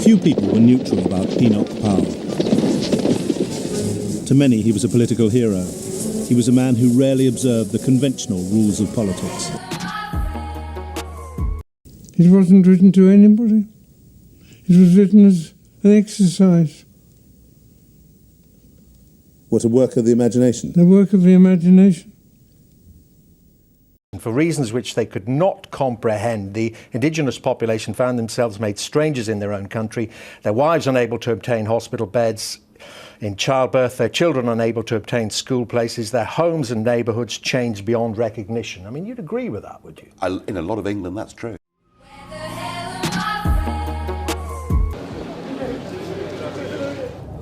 Few people were neutral about Enoch Powell. To many, he was a political hero. He was a man who rarely observed the conventional rules of politics. It wasn't written to anybody. It was written as an exercise. What, a work of the imagination? The work of the imagination. For reasons which they could not comprehend, the indigenous population found themselves made strangers in their own country, their wives unable to obtain hospital beds in childbirth, their children unable to obtain school places, their homes and neighbourhoods changed beyond recognition. I mean, you'd agree with that, would you? In a lot of England, that's true.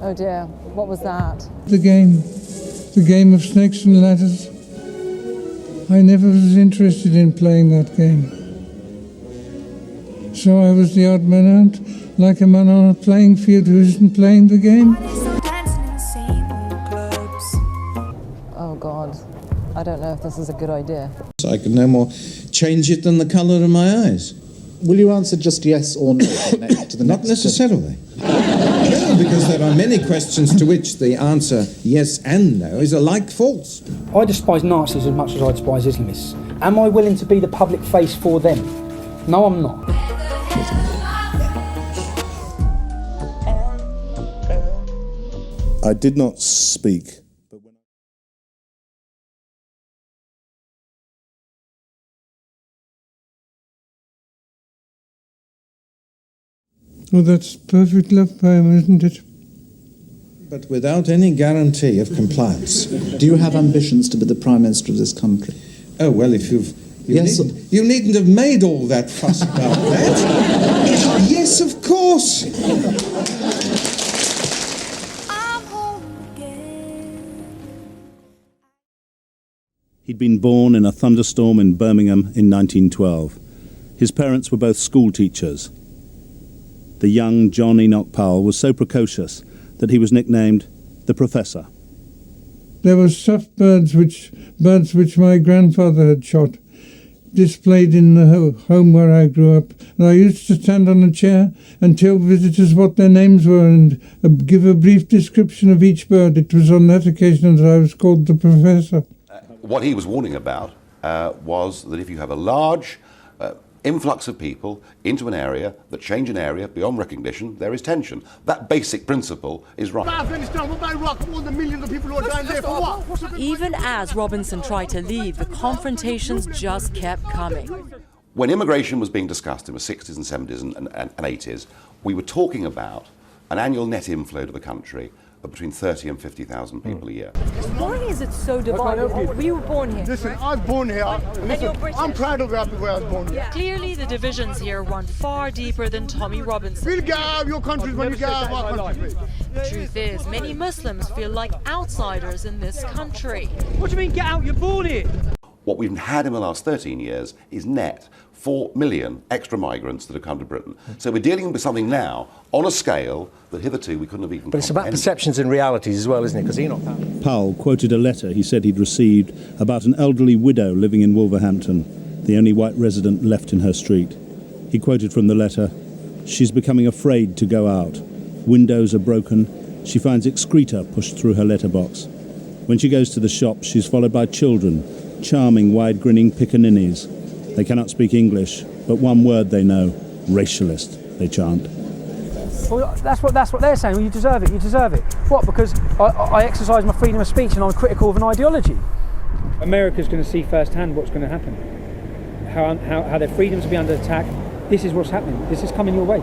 Oh dear, what was that? The game of snakes and ladders. I never was interested in playing that game. So I was the odd man out, like a man on a playing field who isn't playing the game. Oh God, I don't know if this is a good idea. I could no more change it than the colour of my eyes. Will you answer just yes or no to the Not next necessarily. No, because there are many questions to which the answer yes and no is alike false. I despise Nazis as much as I despise Islamists. Am I willing to be the public face for them? No, I'm not. I did not speak. Well, that's perfect love poem, isn't it? But without any guarantee of compliance. Do you have ambitions to be the Prime Minister of this country? Oh, well, if you needn't have made all that fuss about that. Yes, of course. He'd been born in a thunderstorm in Birmingham in 1912. His parents were both school teachers. The young John Enoch Powell was so precocious that he was nicknamed the Professor. There were stuffed birds which my grandfather had shot, displayed in the home where I grew up. And I used to stand on a chair and tell visitors what their names were and give a brief description of each bird. It was on that occasion that I was called the Professor. What he was warning about was that if you have a large influx of people into an area that change an area beyond recognition, there is tension. That basic principle is right. Even as Robinson tried to leave, the confrontations just kept coming. When immigration was being discussed in the 60s and 70s and 80s, we were talking about an annual net inflow to the country of between 30 and 50,000 people a year. Why is it so divided? We were born here. Listen, I was born here. Listen, I'm proud of where I was born here. Yeah. Clearly the divisions here run far deeper than Tommy Robinson. We'll get out of your countries when you get out of our countries. The truth is, many Muslims feel like outsiders in this country. What do you mean, get out? You're born here. What we've had in the last 13 years is net 4 million extra migrants that have come to Britain. So we're dealing with something now on a scale that hitherto we couldn't have even. But it's about perceptions and realities as well, isn't it? Because Enoch Powell quoted a letter he said he'd received about an elderly widow living in Wolverhampton, the only white resident left in her street. He quoted from the letter, "She's becoming afraid to go out. Windows are broken. She finds excreta pushed through her letterbox. When she goes to the shop, she's followed by children, charming, wide-grinning piccaninnies. They cannot speak English, but one word they know, racialist, they chant." Well, that's what they're saying. Well, you deserve it. You deserve it. What? Because I exercise my freedom of speech and I'm critical of an ideology. America's going to see firsthand what's going to happen. How their freedoms will be under attack. This is what's happening. This is coming your way.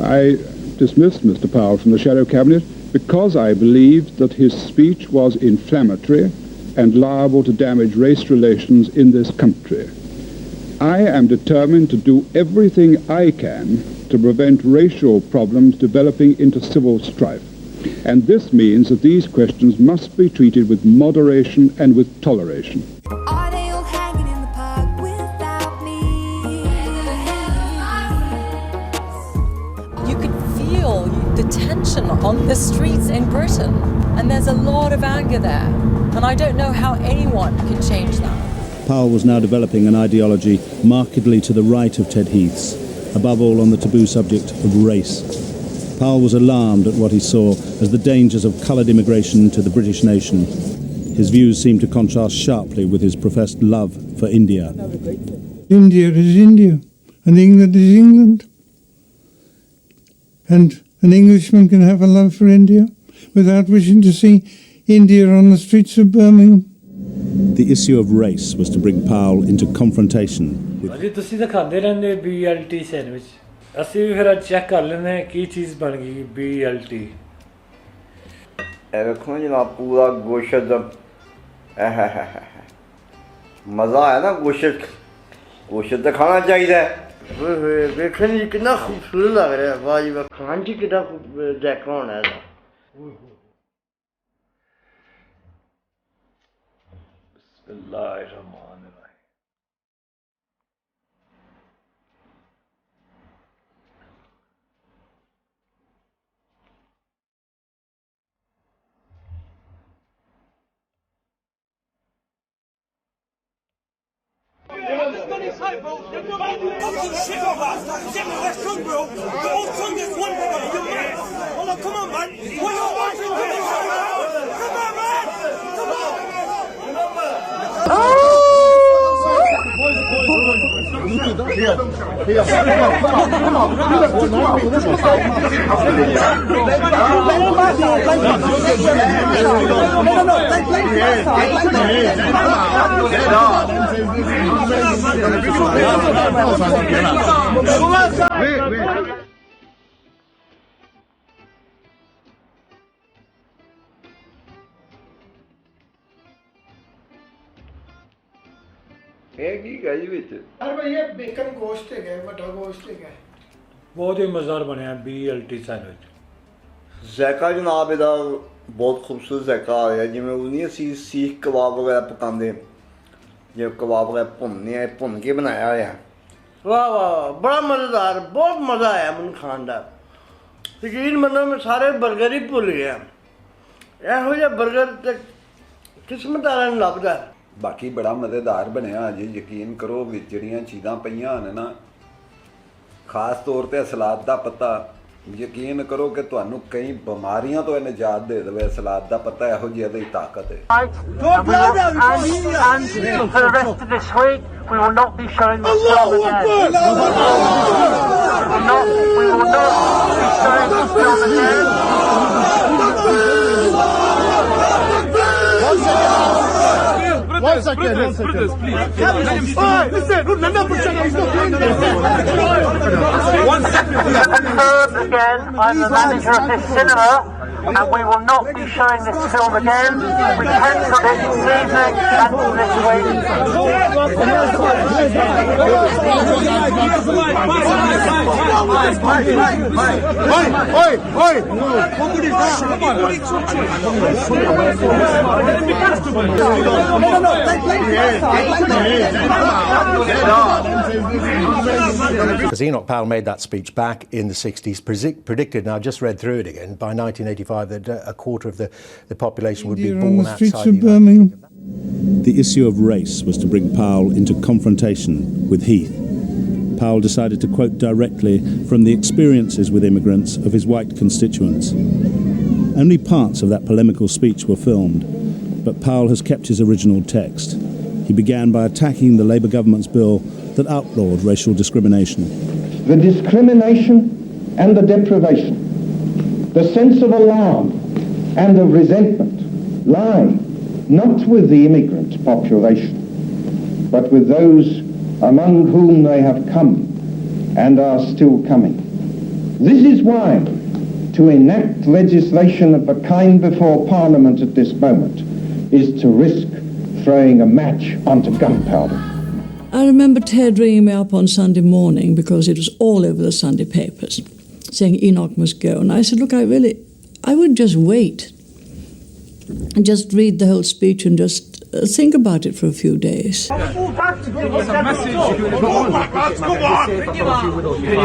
I dismissed Mr. Powell from the Shadow Cabinet because I believed that his speech was inflammatory and liable to damage race relations in this country. I am determined to do everything I can to prevent racial problems developing into civil strife. And this means that these questions must be treated with moderation and with toleration. Are they all hanging in the park without me? You could feel the tension on the streets in Britain, and there's a lot of anger there. And I don't know how anyone can change that. Powell was now developing an ideology markedly to the right of Ted Heath's, above all on the taboo subject of race. Powell was alarmed at what he saw as the dangers of coloured immigration to the British nation. His views seemed to contrast sharply with his professed love for India. India is India, and England is England. And an Englishman can have a love for India without wishing to see India on the streets of Birmingham. The issue of race was to bring Powell into confrontation with ਤੁਸੀਂ ਤਾਂ ਖਾਂਦੇ ਰਹਿੰਦੇ BLT sandwich ਅਸੀਂ ਵੀ ਫਿਰ check ਕਰ ਲੈਂਦੇ ਹਾਂ ਕੀ ਚੀਜ਼ ਬਣ ਗਈ BLT ਇਹ ਵੇਖੋ ਜਨਾਬ ਪੂਰਾ ਗੋਸ਼ਤ ਮਜ਼ਾ ਆਇਆ ਨਾ ਗੋਸ਼ਤ ਤਾਂ ਖਾਣਾ ਚਾਹੀਦਾ ਓਏ ਹੋਏ ਵੇਖਣ ਜੀ ਕਿੰਨਾ ਖੂਬਸੂਰਤ ਲੱਗ ਰਿਹਾ ਵਾਹ ਜੀ ਵਾਹ ਖਾਣ ਚ ਕਿੰਨਾ ਜ਼ਾਇਕਾ ਹੋਣਾ ਇਹਦਾ ਬਿਸਮਿਲ੍ਲਾਹਿਰਰਹਿਮਾਨਿਰਰਹੀਮ Come on, man. What are you watching? Come on, man. Come ਇਹ ਕੀ ਗਾਈ ਵਿੱਚ ਅਰੇ ਭਈ ਇਹ ਬੇਕਨ ਗੋਸ਼ਤ ਹੈਗਾ ਵੱਡਾ ਗੋਸ਼ਤ ਹੈਗਾ ਬਹੁਤ ਹੀ ਮਜ਼ੇਦਾਰ ਬਣਿਆ BLT ਸੈਂਡਵਿਚ ਜ਼ਾਇਕਾ ਜਨਾਬ ਇਹਦਾ ਬਹੁਤ ਖੂਬਸੂਰਤ ਜ਼ਾਇਕਾ ਆ ਰਿਹਾ ਜਿਵੇਂ ਉਹ ਨਹੀਂ ਅਸੀਂ ਸੀਖ ਕਬਾਬ ਵਗੈਰਾ ਪਕਾਉਂਦੇ ਜਿਵੇਂ ਕਬਾਬ ਵਗੈਰਾ ਭੁੰਨਦੇ ਆ ਭੁੰਨ ਕੇ ਬਣਾਇਆ ਹੋਇਆ ਵਾਹ ਵਾਹ ਬੜਾ ਮਜ਼ੇਦਾਰ ਬਹੁਤ ਮਜ਼ਾ ਆਇਆ ਮੈਨੂੰ ਖਾਣ ਦਾ ਯਕੀਨ ਮੰਨੋ ਮੈਂ ਸਾਰੇ ਬਰਗਰ ਹੀ ਭੁੱਲ ਗਿਆ ਇਹੋ ਜਿਹਾ ਬਰਗਰ ਤੇ ਕਿਸਮਤ ਵਾਲਿਆਂ ਨੂੰ ਲੱਭਦਾ ਬਾਕੀ ਬੜਾ ਮਜ਼ੇਦਾਰ ਬਣਿਆ ਜੀ ਯਕੀਨ ਕਰੋ ਵਿੱਚ ਜਿਹੜੀਆਂ ਚੀਜ਼ਾਂ ਪਈਆਂ ਹਨ ਨਾ ਖਾਸ ਤੌਰ ਤੇ ਸਲਾਦ ਦਾ ਪੱਤਾ ਯਕੀਨ ਕਰੋ ਕਿ ਤੁਹਾਨੂੰ ਕਈ ਬਿਮਾਰੀਆਂ ਤੋਂ ਨਿਜਾਤ ਦੇ ਦੇਵੇ ਸਲਾਦ ਦਾ ਪੱਤਾ ਇਹੋ ਜਿਹੀ ਇਹਦੀ ਤਾਕਤ ਹੈ One second, please. Listen, Nanda Puchana is not doing this. 1 second. Again, I'm the manager of this cinema, and we will not be showing this film again. We cancelled it this evening and this Because Enoch Powell made that speech back in the 60s, predicted, and I've just read through it again, by 1985 that a quarter of the population would be born outside the United Kingdom. The issue of race was to bring Powell into confrontation with Heath. Powell decided to quote directly from the experiences with immigrants of his white constituents. Only parts of that polemical speech were filmed, but Powell has kept his original text. He began by attacking the Labour government's bill that outlawed racial discrimination. The discrimination and the deprivation, the sense of alarm and of resentment lie not with the immigrant population, but with those among whom they have come and are still coming. This is why to enact legislation of the kind before Parliament at this moment is to risk throwing a match onto gunpowder. I remember Ted ringing me up on Sunday morning because it was all over the Sunday papers saying Enoch must go. And I said, look, I would just wait and just read the whole speech and just think about it for a few days. Can you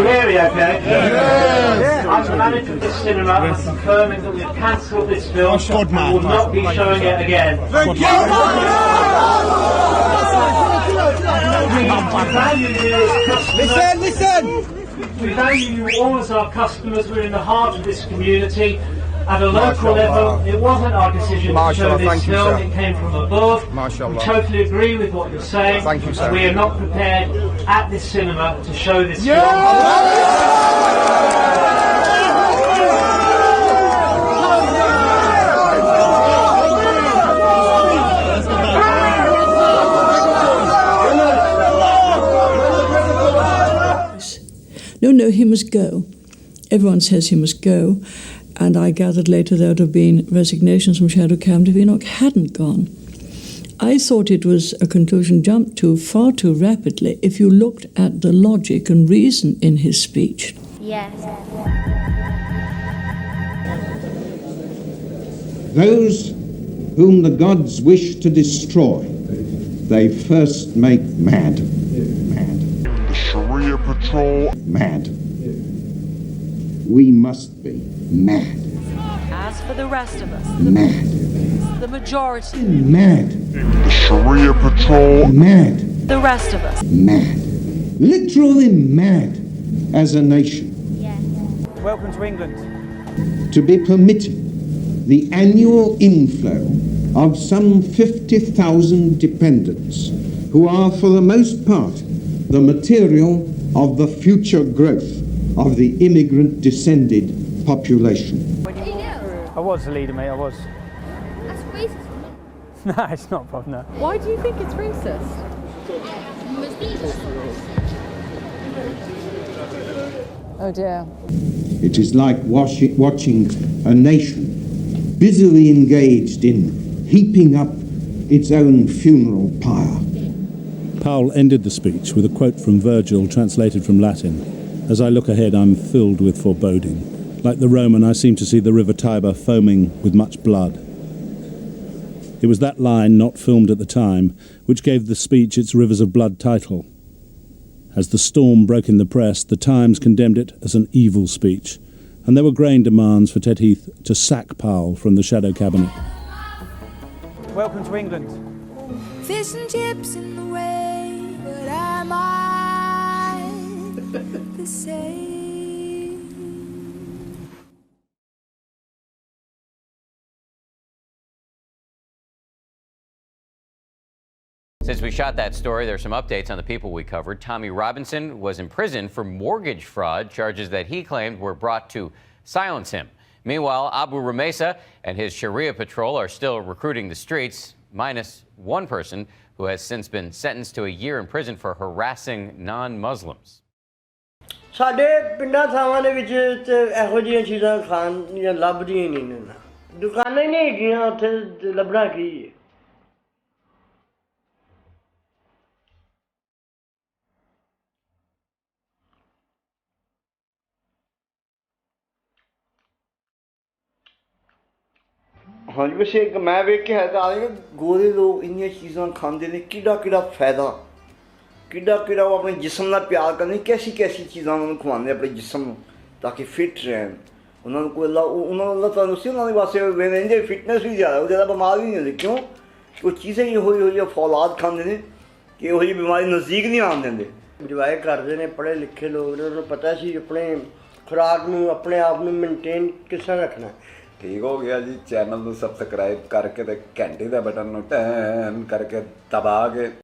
hear me okay? Yes. I'm the manager of this cinema. I'm confirming that we've cancelled this film and will not be showing it again. Thank you! We value you all as our customers. We're in the heart of this community. At a local level, it wasn't our decision to show this film. It came from above. We totally agree with what you're saying. Thank you, sir. We are not prepared at this cinema to show this film. No, he must go. Everyone says he must go. And I gathered later there would have been resignations from Shadow Cabinet if Enoch hadn't gone. I thought it was a conclusion jumped to far too rapidly if you looked at the logic and reason in his speech. Yes. Those whom the gods wish to destroy, they first make mad. The Sharia Patrol. Mad. We must be mad. As for the rest of us, Mad. the majority, Mad. The Sharia Patrol. Mad. the rest of us, Mad. Literally mad as a nation. Welcome to England. To be permitted the annual inflow of some 50,000 dependents who are for the most part the material of the future growth of the immigrant descended population. I was a leader, mate, I was. That's racist. No, it's not, Bob, no. Why do you think it's racist? Oh dear. It is like watching a nation busily engaged in heaping up its own funeral pyre. Powell ended the speech with a quote from Virgil translated from Latin. As I look ahead, I'm filled with foreboding. Like the Roman, I seem to see the river Tiber foaming with much blood. It was that line, not filmed at the time, which gave the speech its Rivers of Blood title. As the storm broke in the press, the Times condemned it as an evil speech, and there were growing demands for Ted Heath to sack Powell from the Shadow Cabinet. Welcome to England. Fish and chips in the way, but am I the same? Since we shot that story, there are some updates on the people we covered. Tommy Robinson was in prison for mortgage fraud, charges that he claimed were brought to silence him. Meanwhile, Abu Ramesa and his Sharia patrol are still recruiting the streets, minus one person who has since been sentenced to a year in prison for harassing non-Muslims. ਸਾਡੇ ਪਿੰਡਾਂ ਥਾਵਾਂ ਦੇ ਵਿੱਚ ਇਹੋ ਜਿਹੀਆਂ ਚੀਜ਼ਾਂ ਖਾਣ ਦੀਆਂ ਲੱਭਦੀਆਂ ਨਹੀਂ ਨੇ ਨਾ ਦੁਕਾਨਾਂ ਹੀ ਨਹੀਂ ਹੈਗੀਆਂ ਉੱਥੇ ਲੱਭਣਾ ਕੀ ਹੈ ਹਾਂਜੀ ਵੈਸੇ ਇੱਕ ਮੈਂ ਵੇਖਿਆ ਹੈ ਤਾਂ ਗੋਰੇ ਲੋਕ ਇੰਨੀਆਂ ਚੀਜ਼ਾਂ ਖਾਂਦੇ ਨੇ ਕਿਹੜਾ ਫਾਇਦਾ ਕਿਹੜਾ ਉਹ ਆਪਣੇ ਜਿਸਮ ਨਾਲ ਪਿਆਰ ਕਰਦੇ ਕੈਸੀ ਚੀਜ਼ਾਂ ਉਹਨਾਂ ਨੂੰ ਖਵਾਉਂਦੇ ਆਪਣੇ ਜਿਸਮ ਨੂੰ ਤਾਂ ਕਿ ਫਿੱਟ ਰਹਿਣ ਉਹਨਾਂ ਨੂੰ ਕੋਈ ਉਹਨਾਂ ਨੂੰ ਤੁਹਾਨੂੰ ਸੀ ਉਹਨਾਂ ਦੇ ਵਾਸਤੇ ਰਹਿੰਦੇ ਫਿਟਨੈਸ ਵੀ ਜ਼ਿਆਦਾ ਉਹ ਜ਼ਿਆਦਾ ਬਿਮਾਰ ਵੀ ਨਹੀਂ ਹੁੰਦੇ ਕਿਉਂ ਉਹ ਚੀਜ਼ਾਂ ਹੀ ਇਹੋ ਜਿਹੀ ਫੌਲਾਦ ਖਾਂਦੇ ਨੇ ਕਿ ਇਹੋ ਜਿਹੀ ਬਿਮਾਰੀ ਨਜ਼ਦੀਕ ਨਹੀਂ ਆਉਣ ਦਿੰਦੇ ਇੰਜੋਏ ਕਰਦੇ ਨੇ ਪੜ੍ਹੇ ਲਿਖੇ ਲੋਕ ਨੇ ਉਹਨਾਂ ਨੂੰ ਪਤਾ ਸੀ ਆਪਣੇ ਖੁਰਾਕ ਨੂੰ ਆਪਣੇ ਆਪ ਨੂੰ ਮੇਨਟੇਨ ਕਿਸ ਤਰ੍ਹਾਂ ਰੱਖਣਾ ठीक हो गया जी चैनल को सबसक्राइब करके ते घंटे का बटन टैन करके दबा के